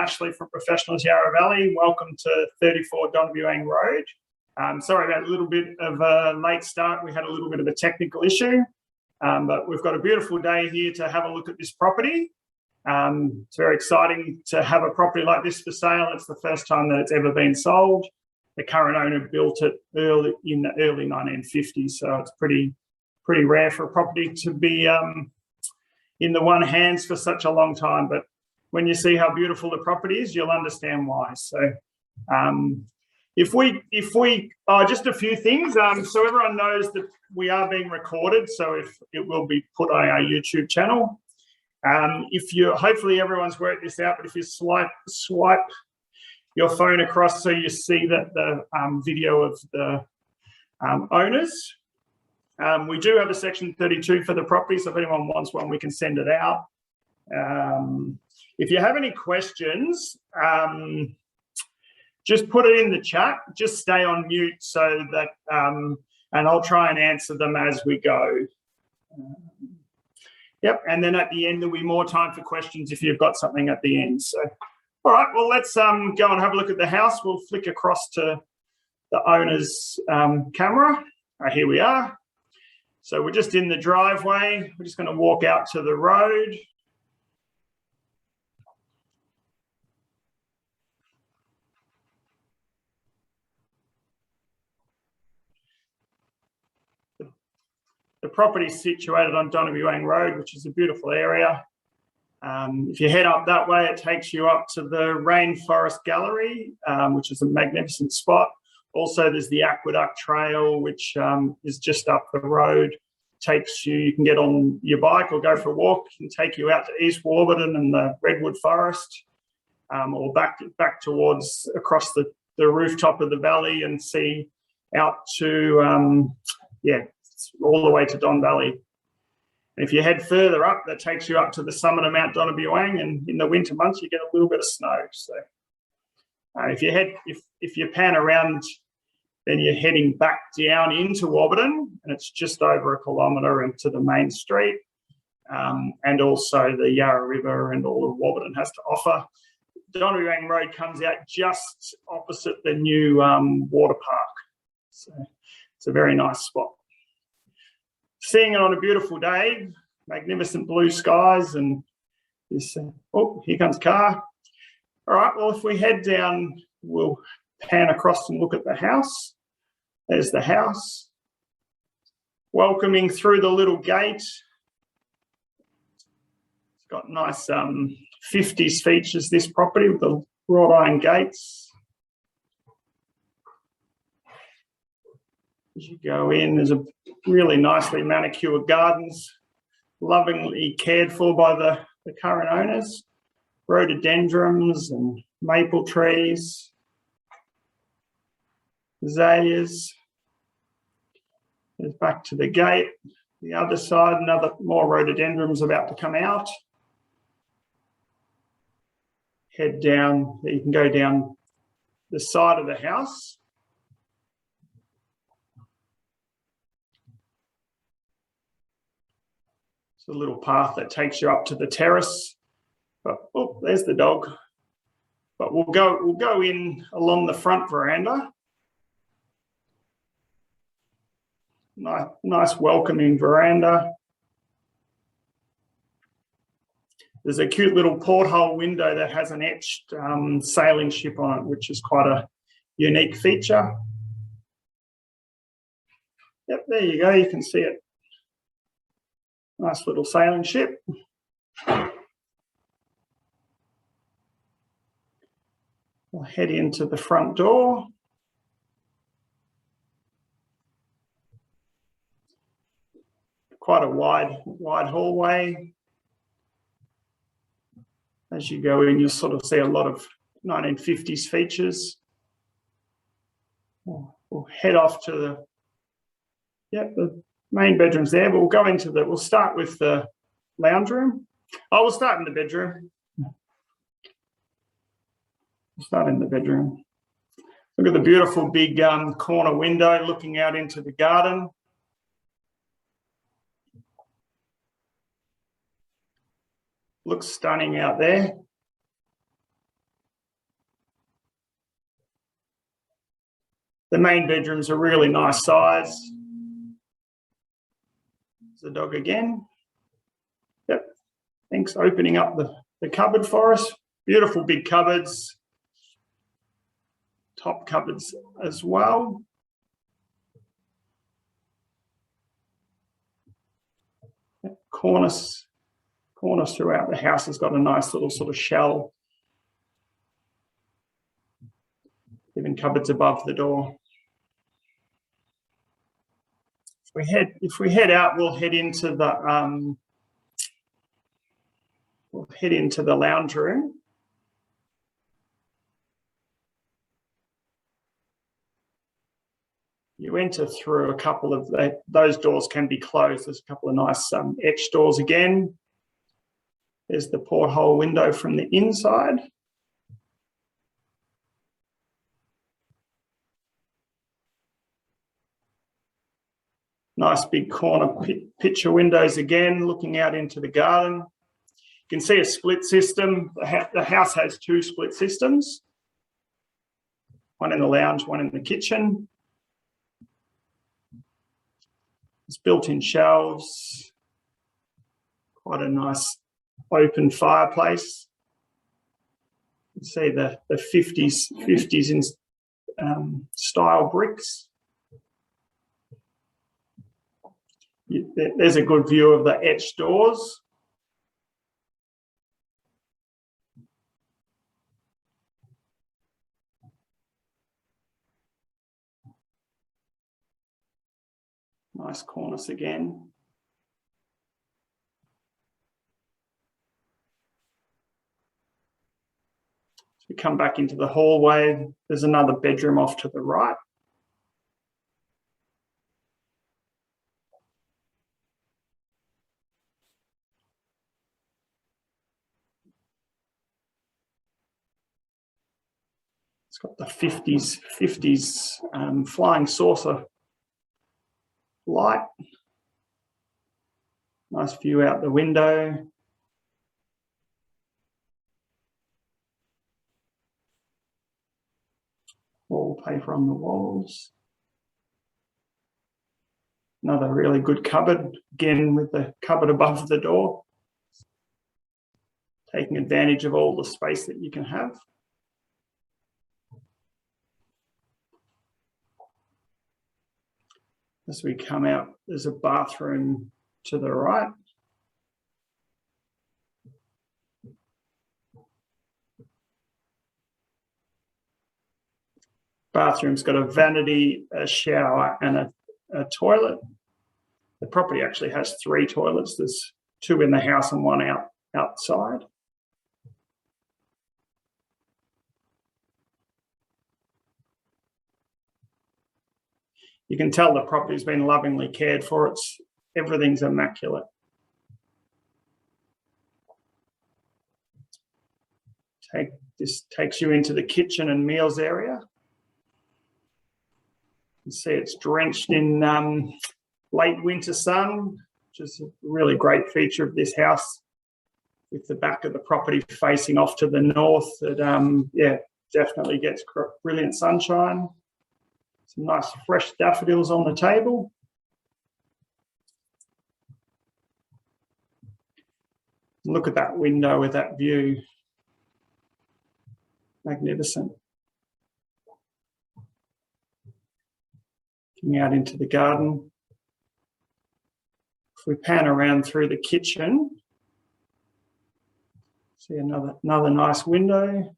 Ashley from Professionals Yarra Valley. Welcome to 34 Buang Road. Sorry about a little bit of a late start. We had a little bit of a technical issue, but we've got a beautiful day here to have a look at this property. It's very exciting to have a property like this for sale. It's the first time that it's ever been sold. The current owner built it in the early 1950s, so it's pretty rare for a property to be in the one hands for such a long time. But when you see how beautiful the property is, you'll understand why. So if we just a few things, so everyone knows that we are being recorded, so if it will be put on our YouTube channel. Hopefully everyone's worked this out, but if you swipe your phone across so you see that the video of the owners. We do have a section 32 for the property, so if anyone wants one, we can send it out. If you have any questions, just put it in the chat. Just stay on mute so that, and I'll try and answer them as we go. Yep, and then at the end, there'll be more time for questions if you've got something at the end. So, all right, well, let's go and have a look at the house. We'll flick across to the owner's camera. Here we are. So we're just in the driveway. We're just going to walk out to the road. The property is situated on Buang Road, which is a beautiful area. If you head up that way, it takes you up to the Rainforest Gallery, which is a magnificent spot. Also, there's the Aqueduct Trail, which is just up the road. You can get on your bike or go for a walk. It can take you out to East Warburton and the Redwood Forest, or back towards across the rooftop of the valley and see out to, all the way to Don Valley. And if you head further up, that takes you up to the summit of Mount Buang, and in the winter months, you get a little bit of snow. So if you pan around, then you're heading back down into Warburton, and it's just over 1 kilometre into the main street, and also the Yarra River and all that Warburton has to offer. Buang Road comes out just opposite the new water park. So it's a very nice spot. Seeing it on a beautiful day, magnificent blue skies, and here comes a car. All right, well, if we head down, we'll pan across and look at the house. There's the house. Welcoming through the little gate. It's got nice 50s features, this property, with the wrought iron gates. As you go in, there's a really nicely manicured gardens, lovingly cared for by the current owners. Rhododendrons and maple trees, azaleas. There's back to the gate. The other side, more rhododendrons about to come out. Head down, you can go down the side of the house. It's a little path that takes you up to the terrace. But, oh, there's the dog. But we'll go in along the front veranda. Nice welcoming veranda. There's a cute little porthole window that has an etched sailing ship on it, which is quite a unique feature. Yep, there you go. You can see it. Nice little sailing ship. We'll head into the front door. Quite a wide hallway. As you go in, you'll sort of see a lot of 1950s features. We'll head off to the main bedroom's there, but we'll start with the lounge room. We'll start in the bedroom. We'll start in the bedroom. Look at the beautiful big corner window looking out into the garden. Looks stunning out there. The main bedroom's a really nice size. There's the dog again. Yep, thanks. Opening up the cupboard for us. Beautiful big cupboards. Top cupboards as well. Yep, cornice throughout the house has got a nice little sort of shell. Even cupboards above the door. If we head out, we'll head into the lounge room. You enter through a couple of those doors can be closed. There's a couple of nice etched doors again. There's the porthole window from the inside. Nice big corner picture windows again, looking out into the garden. You can see a split system. The house has two split systems. One in the lounge, one in the kitchen. It's built-in shelves. Quite a nice open fireplace. You can see the 50s in style bricks. There's a good view of the etched doors. Nice cornice again. So we come back into the hallway. There's another bedroom off to the right. It's got the 50s flying saucer light. Nice view out the window. Wallpaper on the walls. Another really good cupboard, again with the cupboard above the door. Taking advantage of all the space that you can have. As we come out, there's a bathroom to the right. Bathroom's got a vanity, a shower, and a toilet. The property actually has 3 toilets. There's 2 in the house and 1 outside. You can tell the property's been lovingly cared for. Everything's immaculate. This takes you into the kitchen and meals area. You can see it's drenched in late winter sun, which is a really great feature of this house. With the back of the property facing off to the north, it definitely gets brilliant sunshine. Some nice fresh daffodils on the table. Look at that window with that view. Magnificent. Looking out into the garden. If we pan around through the kitchen, see another nice window.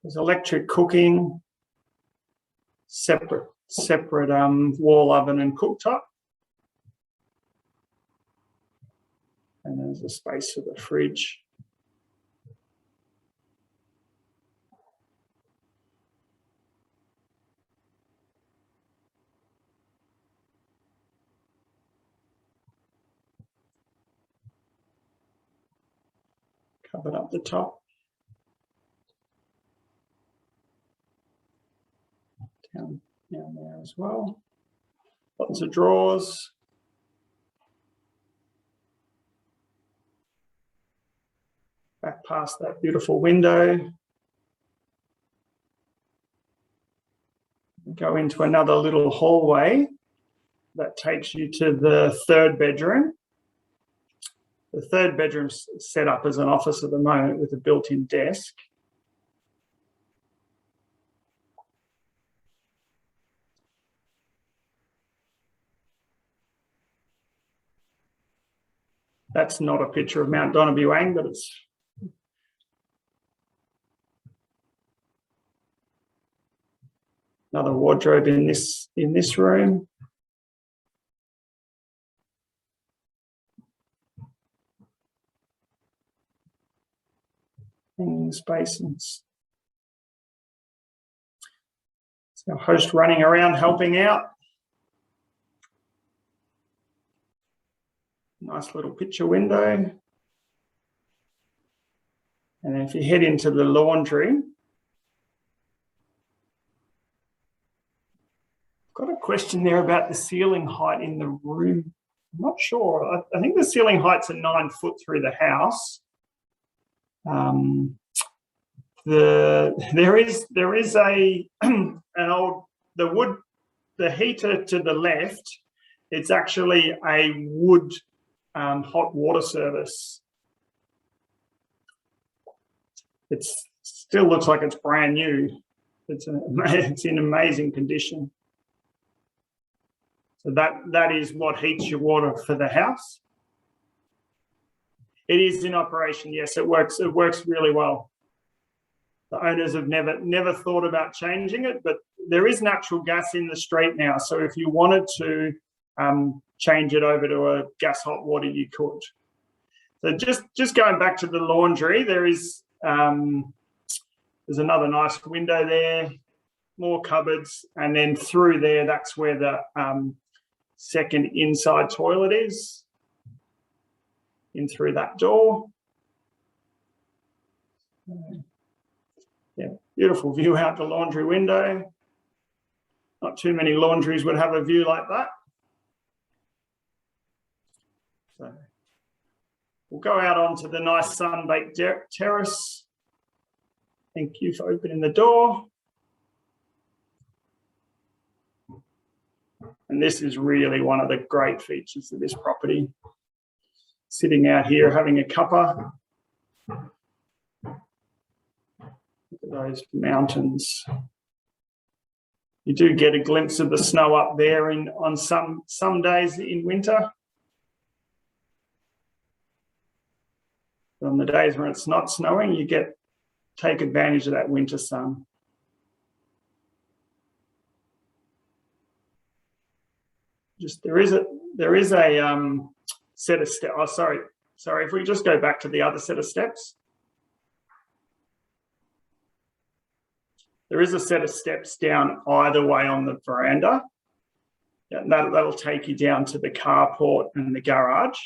There's electric cooking, separate wall oven and cooktop. And there's a space for the fridge. Covered up the top. Down there as well. Lots of drawers. past that beautiful window. Go into another little hallway that takes you to the third bedroom. The third bedroom's set up as an office at the moment with a built-in desk. That's not a picture of Mount Donna Buang, but it's another wardrobe in this room. Hanging spaces. So our host running around helping out. Nice little picture window. And then if you head into the laundry, got a question there about the ceiling height in the room. I'm not sure. I think the ceiling height's 9 foot through the house. There is a the heater to the left. It's actually a wood hot water service. It still looks like it's brand new. It's in amazing condition. So that is what heats your water for the house. It is in operation. Yes, it works. It works really well. The owners have never thought about changing it, but there is natural gas in the street now. So if you wanted to change it over to a gas hot water, you could. So just going back to the laundry, there's another nice window there, more cupboards, and then through there, that's where the second inside toilet is. In through that door. Yeah, beautiful view out the laundry window. Not too many laundries would have a view like that. So we'll go out onto the nice sun-baked terrace. Thank you for opening the door. And this is really one of the great features of this property. Sitting out here having a cuppa. Look at those mountains. You do get a glimpse of the snow up there on some days in winter. On the days when it's not snowing, you take advantage of that winter sun. There is a set of steps. Oh, sorry. If we just go back to the other set of steps. There is a set of steps down either way on the veranda. Yeah, that'll take you down to the carport and the garage.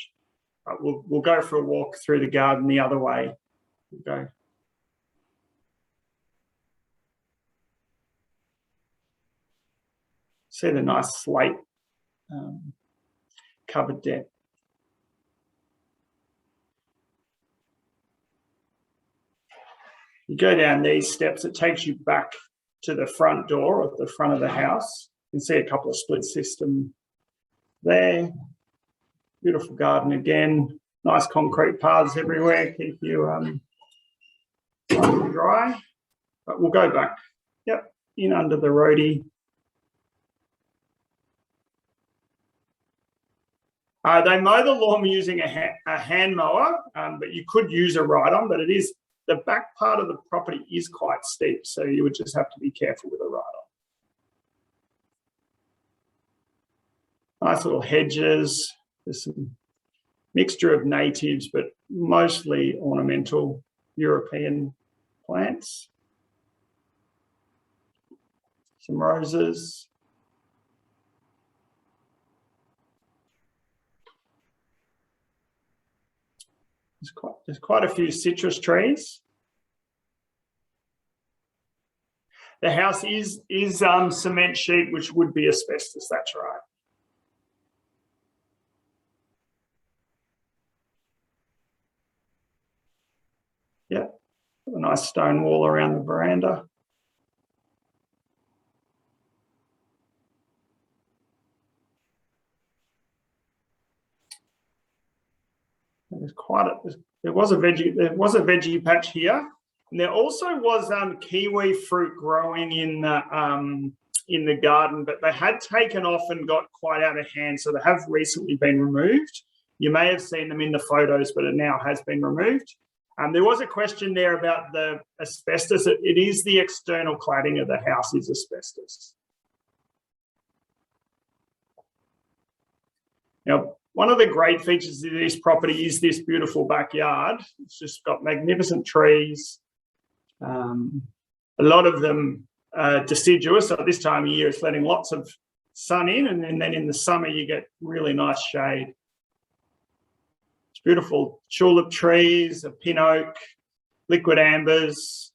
We'll go for a walk through the garden the other way. We'll go. See the nice slate covered deck. You go down these steps, it takes you back to the front door at the front of the house. You can see a couple of split system there. Beautiful garden again. Nice concrete paths everywhere, keep you dry. But we'll go back. Yep, in under the roadie. They mow the lawn using a hand mower, but you could use a ride-on, but the back part of the property is quite steep, so you would just have to be careful with a ride-on. Nice little hedges. There's some mixture of natives, but mostly ornamental European plants. Some roses. There's quite a few citrus trees. The house is cement sheet, which would be asbestos, that's right. Yeah, A nice stone wall around the veranda. There was a veggie patch here, and there also was kiwi fruit growing in the garden, but they had taken off and got quite out of hand, so they have recently been removed. You may have seen them in the photos, but it now has been removed. There was a question there about the asbestos. It is the external cladding of the house is asbestos. Now, one of the great features of this property is this beautiful backyard. It's just got magnificent trees. A lot of them deciduous, so at this time of year it's letting lots of sun in, and then in the summer you get really nice shade. It's beautiful tulip trees, a pin oak, liquid ambers.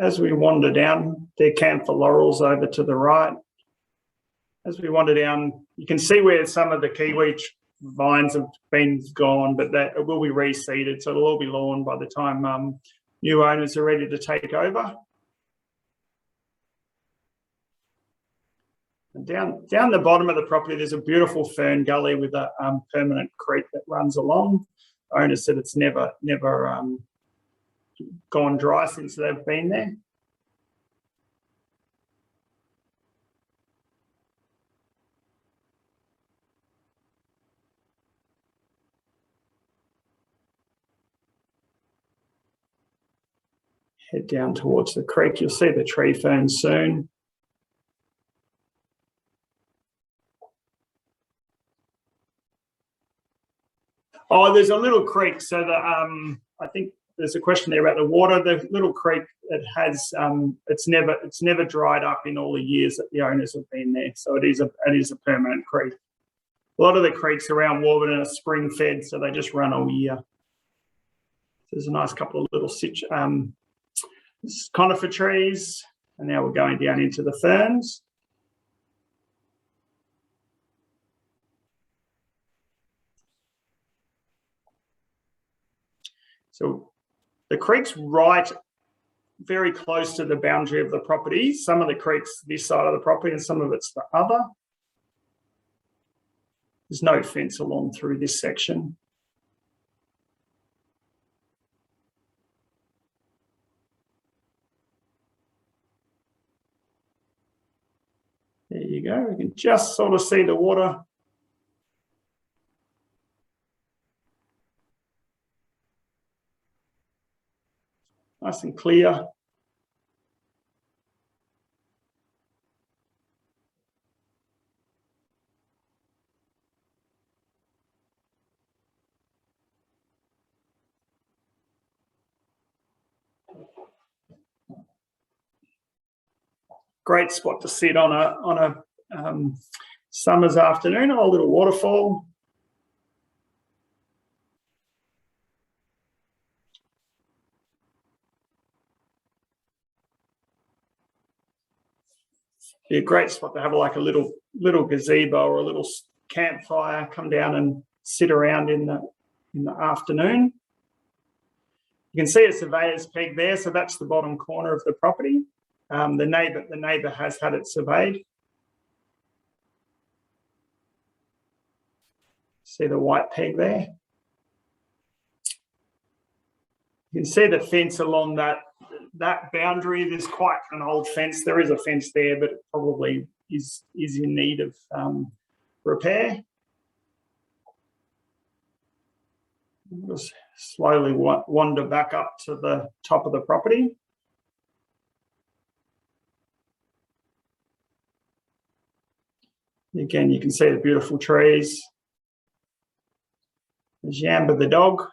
As we wander down, there are camphor laurels over to the right. As we wander down, you can see where some of the kiwi vines have been gone, but it will be reseeded, so it'll all be lawn by the time new owners are ready to take over. And down the bottom of the property, there's a beautiful fern gully with a permanent creek that runs along. The owner said it's never gone dry since they've been there. Head down towards the creek. You'll see the tree fern soon. Oh, there's a little creek. So I think there's a question there about the water. The little creek, it has it's never dried up in all the years that the owners have been there. So it is a permanent creek. A lot of the creeks around Warburton are spring fed, so they just run all year. There's a nice couple of little conifer trees, and now we're going down into the ferns. So the creek's right very close to the boundary of the property. Some of the creek's this side of the property and some of it's the other. There's no fence along through this section. There you go. We can just sort of see the water. Nice and clear. Great spot to sit on a summer's afternoon, a little waterfall. Be a great spot to have like a little gazebo or a little campfire, come down and sit around in the afternoon. You can see a surveyor's peg there, so that's the bottom corner of the property. The neighbour has had it surveyed. See the white peg there? You can see the fence along that boundary. There's quite an old fence. There is a fence there, but it probably is in need of repair. Just slowly wander back up to the top of the property. Again, you can see the beautiful trees. There's Yamba the dog.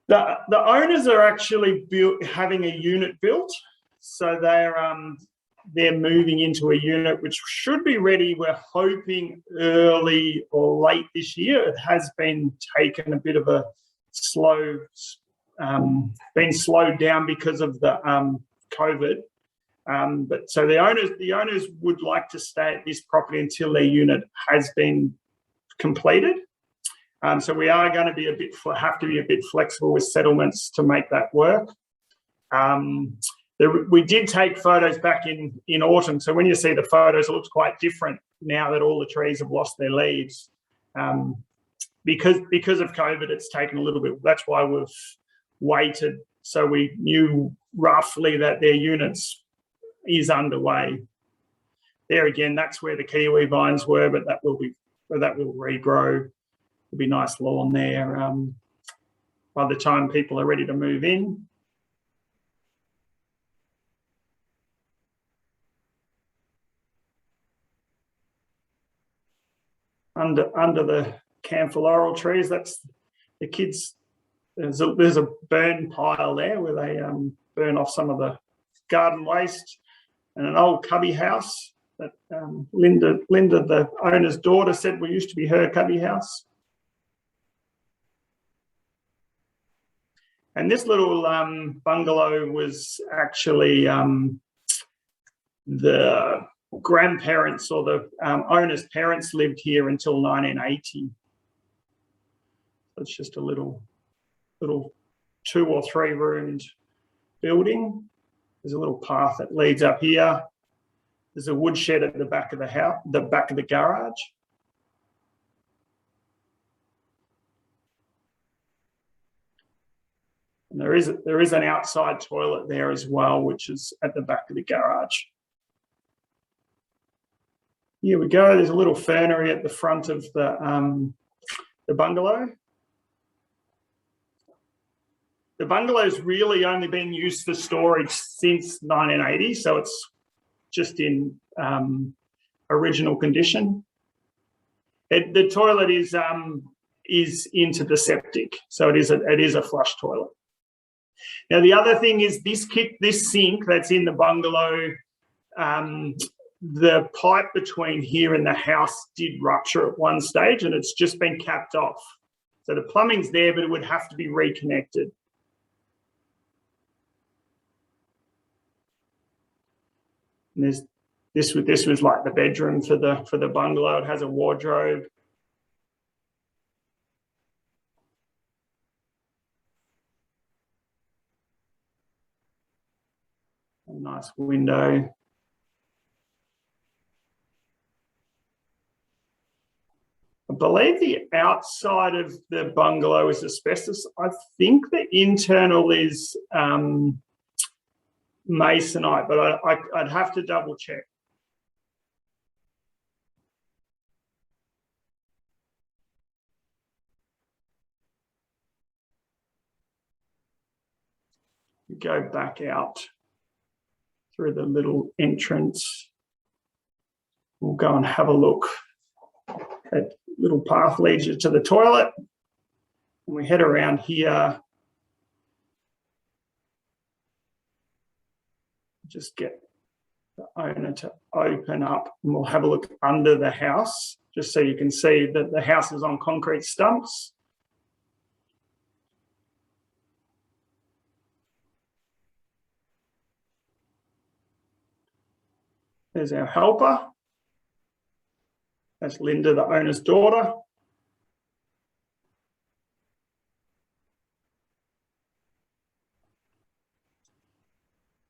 The owners are actually having a unit built, so they're moving into a unit which should be ready. We're hoping early or late this year. It has been taken a bit of a been slowed down because of the COVID. But so the owners would like to stay at this property until their unit has been completed. So we are going to have to be a bit flexible with settlements to make that work. We did take photos back in autumn. So when you see the photos, it looks quite different now that all the trees have lost their leaves. Because of COVID, it's taken a little bit. That's why we've waited. So we knew roughly that their units is underway. There again, that's where the kiwi vines were, but that will regrow. There'll be nice lawn there by the time people are ready to move in. Under the camphor laurel trees, that's the kids. There's a burn pile there where they burn off some of the garden waste, and an old cubby house that Linda, the owner's daughter, said used to be her cubby house. And this little bungalow was actually the grandparents or the owner's parents lived here until 1980. It's just a little 2 or 3 roomed building. There's a little path that leads up here. There's a woodshed at the back of the house, the back of the garage. And there is an outside toilet there as well, which is at the back of the garage. Here we go. There's a little fernery at the front of the bungalow. The bungalow's really only been used for storage since 1980, so it's just in original condition. The toilet is into the septic, so it is a flush toilet. Now the other thing is this sink that's in the bungalow. The pipe between here and the house did rupture at one stage, and it's just been capped off. So the plumbing's there, but it would have to be reconnected. And this was like the bedroom for the bungalow. It has a wardrobe. A nice window. I believe the outside of the bungalow is asbestos. I think the internal is masonite, but I'd have to double check. Go back out through the little entrance. We'll go and have a look. That little path leads you to the toilet. And we head around here. Just get the owner to open up, and we'll have a look under the house, just so you can see that the house is on concrete stumps. There's our helper. That's Linda, the owner's daughter.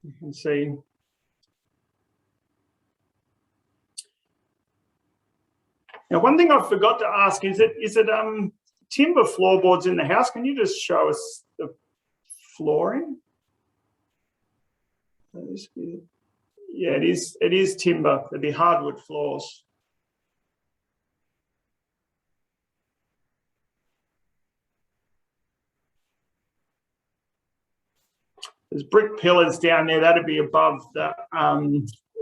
You can see. Now, one thing I forgot to ask, is it timber floorboards in the house? Can you just show us the flooring? Yeah, it is timber. There'd be hardwood floors. There's brick pillars down there. That'd be above the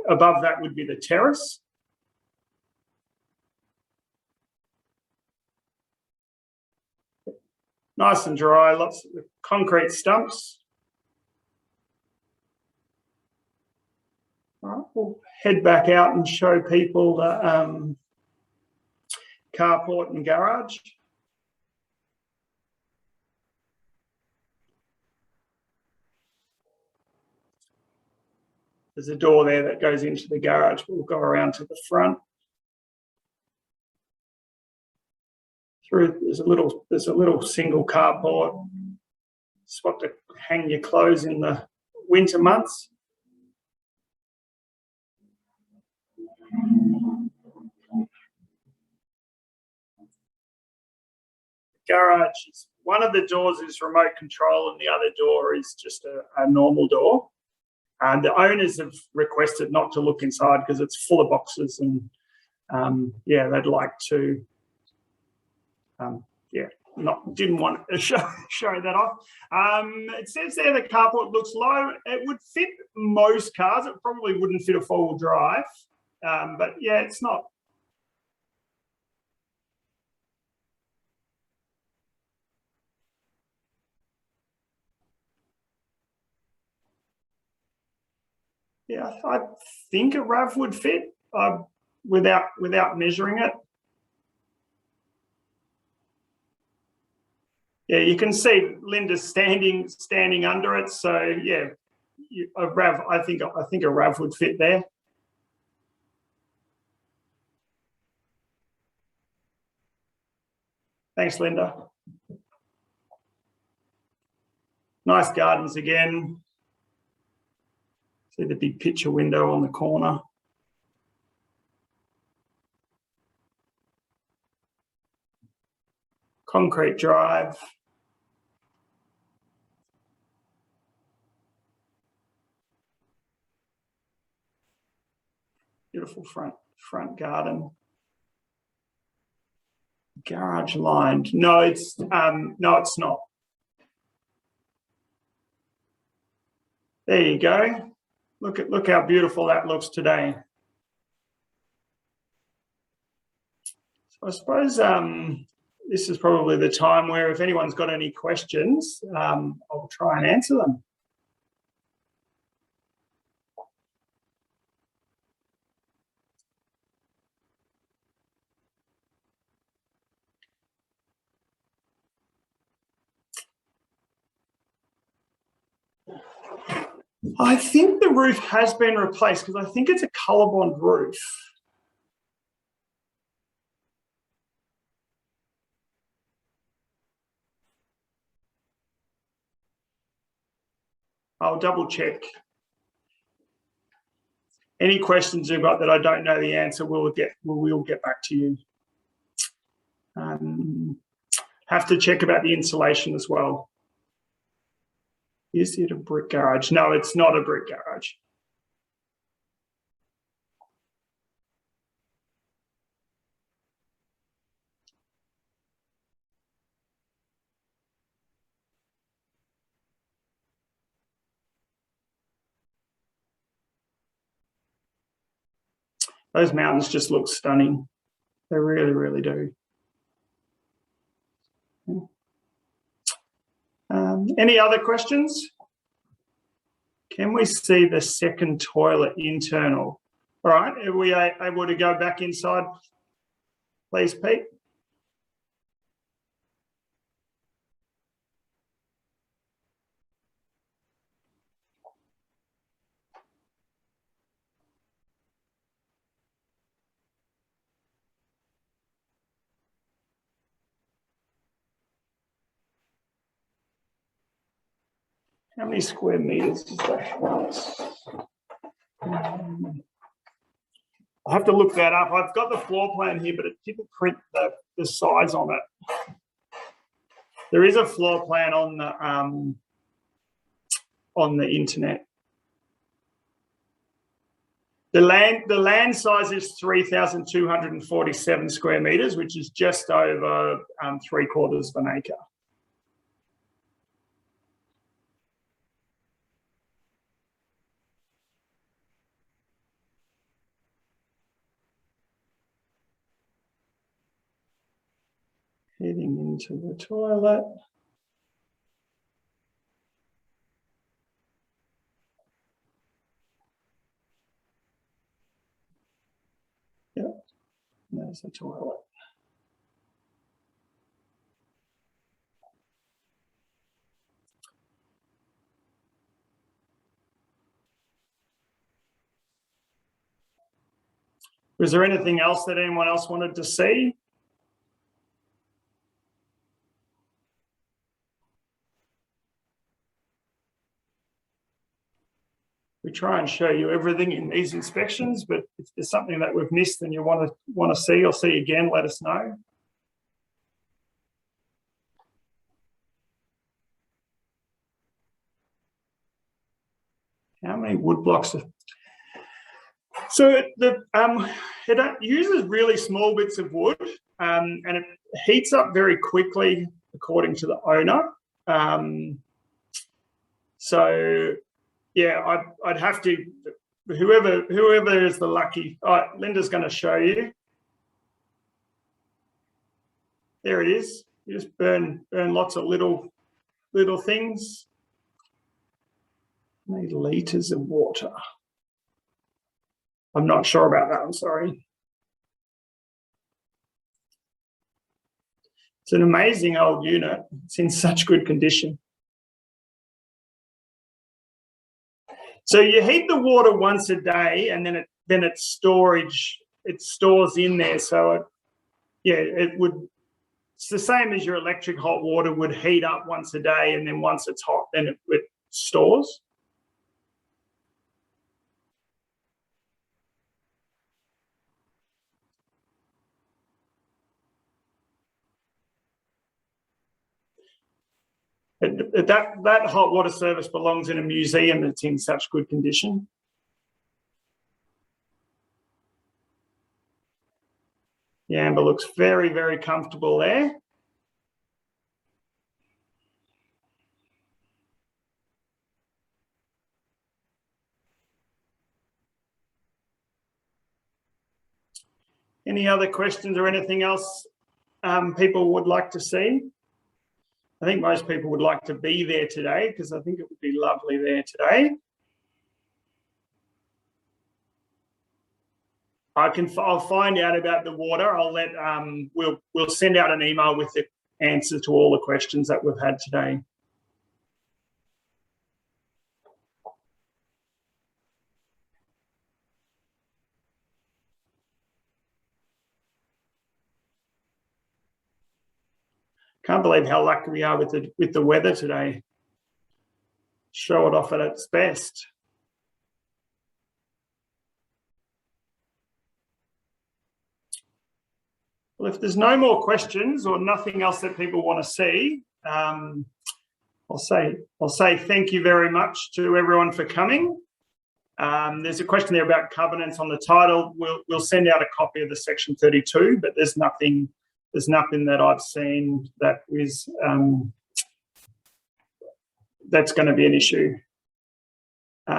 above that would be the terrace. Nice and dry, lots of concrete stumps. All right, we'll head back out and show people the carport and garage. There's a door there that goes into the garage. We'll go around to the front. There's a little single carport spot to hang your clothes in the winter months. Garage, one of the doors is remote control and the other door is just a normal door. And the owners have requested not to look inside because it's full of boxes and yeah, they'd like to didn't want to show that off. It says there the carport looks low. It would fit most cars. It probably wouldn't fit a four-wheel drive, but yeah, it's not. Yeah, I think a RAV would fit without measuring it. Yeah, you can see Linda's standing under it. So yeah, a RAV. I think a RAV would fit there. Thanks, Linda. Nice gardens again. See the big picture window on the corner. Concrete drive. Beautiful front garden. Garage lined. No, it's not. There you go. Look how beautiful that looks today. So I suppose this is probably the time where if anyone's got any questions, I'll try and answer them. I think the roof has been replaced because I think it's a colorbond roof. I'll double check. Any questions you've got that I don't know the answer, we'll get back to you. Have to check about the insulation as well. Is it a brick garage? No, it's not a brick garage. Those mountains just look stunning. They really, really do. Any other questions? Can we see the second toilet internal? All right, are we able to go back inside, please, Pete? How many square meters is that house? I'll have to look that up. I've got the floor plan here, but it didn't print the size on it. There is a floor plan on the internet. The land size is 3,247 square meters, which is just over 3/4 of an acre. Heading into the toilet. Yep, there's the toilet. Was there anything else that anyone else wanted to see? We try and show you everything in these inspections, but if there's something that we've missed and you want to see or see again, let us know. How many wood blocks? So it uses really small bits of wood, and it heats up very quickly, according to the owner. So yeah, I'd have to, whoever is the lucky. All right, Linda's going to show you. There it is. You just burn lots of little things. How many litres of water? I'm not sure about that, I'm sorry. It's an amazing old unit. It's in such good condition. So you heat the water once a day, and then it stores in there. So it's the same as your electric hot water would heat up once a day, and then once it's hot, then it stores. That hot water service belongs in a museum that's in such good condition. The amber looks very, very comfortable there. Any other questions or anything else people would like to see? I think most people would like to be there today because I think it would be lovely there today. I'll find out about the water. I'll let we'll send out an email with the answer to all the questions that we've had today. Can't believe how lucky we are with the weather today. Show it off at its best. Well, if there's no more questions or nothing else that people want to see, I'll say thank you very much to everyone for coming. There's a question there about covenants on the title. We'll send out a copy of the Section 32, but there's nothing that I've seen that is that's going to be an issue.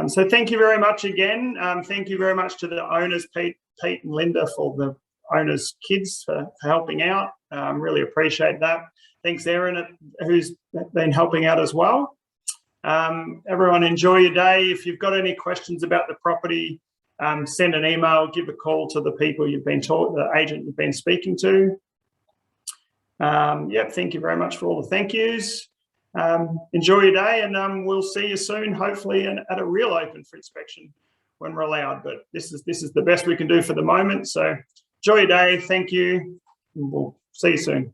So thank you very much again. Thank you very much to the owners, Pete and Linda, for the owners' kids for helping out. Really appreciate that. Thanks, Erin, who's been helping out as well. Everyone enjoy your day. If you've got any questions about the property, send an email, give a call to the people you've been taught, the agent you've been speaking to. Thank you very much for all the thank yous. Enjoy your day, and we'll see you soon, hopefully at a real open for inspection when we're allowed. But this is the best we can do for the moment. So enjoy your day. Thank you. And we'll see you soon.